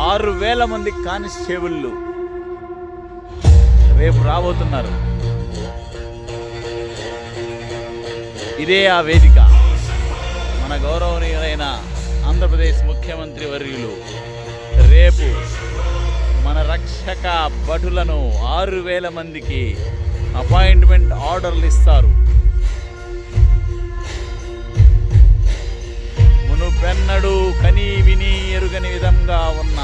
6,000 మంది కానిస్టేబుళ్ళు రేపు రాబోతున్నారు. ఇదే ఆ వేదిక. మన గౌరవనీయులైన ఆంధ్రప్రదేశ్ ముఖ్యమంత్రి వర్యులు రేపు మన రక్షక భటులను 6,000 మందికి అపాయింట్మెంట్ ఆర్డర్లు ఇస్తారు. మునుపెన్నడూ కనీ విని ఎరుగని విధంగా ఉన్న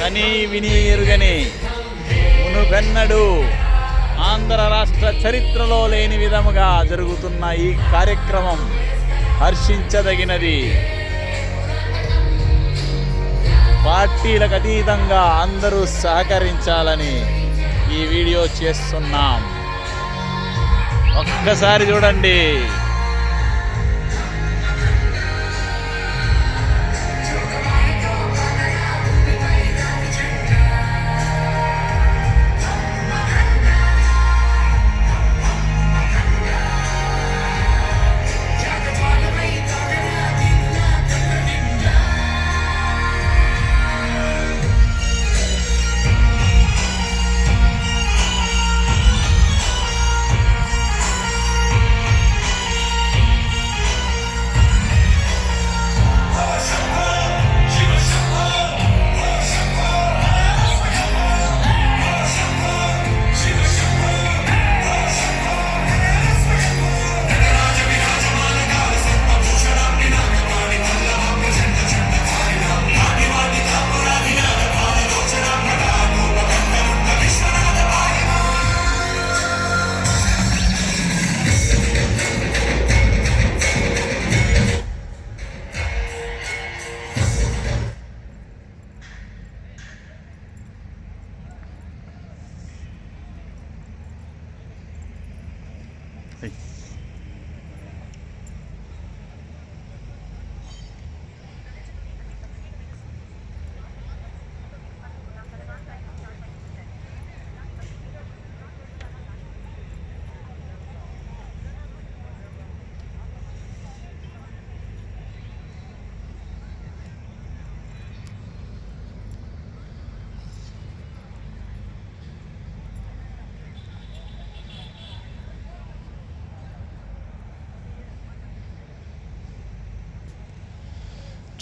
కనీ విని ఎరుగని మునుపెన్నడూ ఆంధ్ర రాష్ట్ర చరిత్రలో లేని విధముగా జరుగుతున్న ఈ కార్యక్రమం హర్షించదగినది. పార్టీలకు అతీతంగా అందరూ సహకరించాలని ఈ వీడియో చేస్తున్నాం. ఒక్కసారి చూడండి.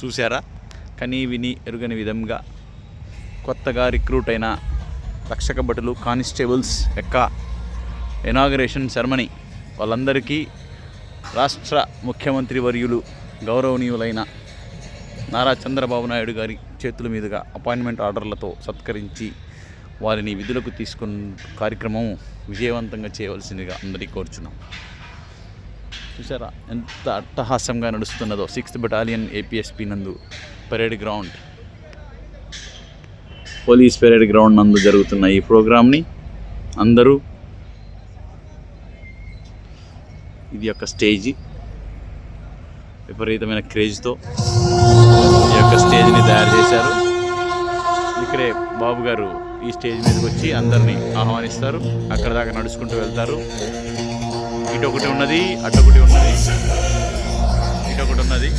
చూసారా? కనీ విని ఎరుగని విధంగా కొత్తగా రిక్రూట్ అయిన రక్షక భటులు కానిస్టేబుల్స్ యొక్క ఇనాగరేషన్ సెరమనీ. వాళ్ళందరికీ రాష్ట్ర ముఖ్యమంత్రి వర్యులు గౌరవనీయులైన నారా చంద్రబాబు నాయుడు గారి చేతుల మీదుగా అపాయింట్మెంట్ ఆర్డర్లతో సత్కరించి వారిని విధులకు తీసుకున్న కార్యక్రమం విజయవంతంగా చేయవలసిందిగా అందరికీ కోరుచున్నాం. చూసారా ఎంత అట్టహాసంగా నడుస్తున్నదో 6th బెటాలియన్ APSP నందు parade ground, police parade ground నందు జరుగుతున్న ఈ ప్రోగ్రామ్ని అందరూ, ఇది యొక్క స్టేజీ విపరీతమైన క్రేజ్తో ఈ యొక్క స్టేజ్ని తయారు చేశారు. ఇక్కడే బాబు గారు ఈ స్టేజ్ మీదకి వచ్చి అందరినీ ఆహ్వానిస్తారు. అక్కడ దాకా నడుచుకుంటూ వెళ్తారు. ఇటొకటి ఉన్నది, అటొకటి ఉన్నది, ఇటొకటి ఉన్నది.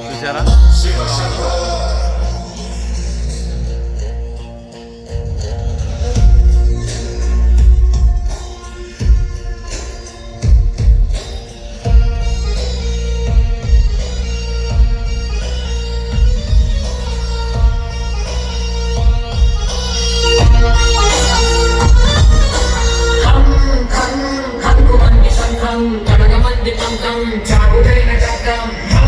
చూసారా? Jago dari negara